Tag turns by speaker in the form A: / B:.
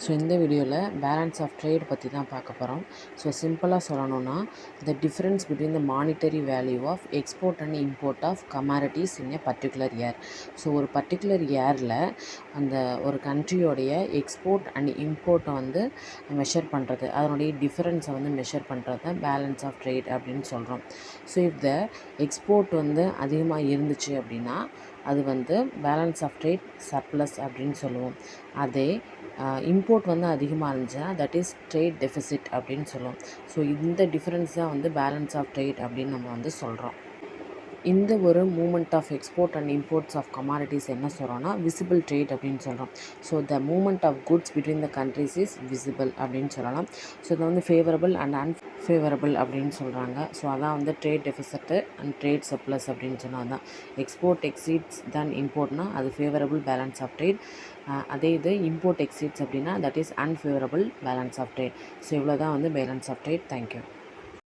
A: So இந்த வீடியோவில் balance of trade பற்றி தான் பார்க்க போகிறோம். ஸோ சிம்பிளாக சொல்லணும்னா the difference between the monetary value of export and import of commodities in a particular year. So ஒரு பர்டிகுலர் இயரில் அந்த ஒரு கண்ட்ரியோடைய எக்ஸ்போர்ட் அண்ட் இம்போர்ட்டை வந்து மெஷர் பண்ணுறது, அதனுடைய டிஃப்ரென்ஸை வந்து மெஷர் பண்ணுறது தான் பேலன்ஸ் ஆஃப் ட்ரேட் அப்படின்னு சொல்கிறோம். ஸோ இஃப் த எக்ஸ்போர்ட் வந்து அதிகமாக இருந்துச்சு அப்படின்னா அது வந்து பேலன்ஸ் ஆஃப் ட்ரேட் சர்ப்ளஸ் அப்படின்னு சொல்லுவோம். அதே இம்போர்ட் வந்து அதிகமாக இருந்துச்சுன்னா தட் இஸ் ட்ரேட் டெஃபிசிட் அப்படின்னு சொல்லுவோம். ஸோ இந்த டிஃப்ரென்ஸ் தான் வந்து பேலன்ஸ் ஆஃப் ட்ரேட் அப்படின்னு நம்ம வந்து சொல்கிறோம். இந்த ஒரு movement of export and imports of commodities என்ன சொல்கிறோன்னா விசிபிள் ட்ரேட் அப்படின்னு சொல்கிறோம். So the movement of goods between the countries is visible அப்படின்னு சொல்லலாம். ஸோ இதை வந்து ஃபேவரபிள் அண்ட் அன்ஃபேவரபிள் அப்படின்னு சொல்கிறாங்க. ஸோ அதான் வந்து trade deficit and trade surplus அப்படின்னு சொன்னால் தான் எக்ஸ்போர்ட் எக்ஸீட்ஸ் தென் இம்போர்ட்னா அது ஃபேவரபிள் பேலன்ஸ் ஆஃப் ட்ரேட். அதே இது இம்போர்ட் எக்ஸீட்ஸ் அப்படின்னா that is unfavourable balance of trade. So இவ்வளோ தான் வந்து பேலன்ஸ் ஆஃப் ட்ரேட். தேங்க்யூ.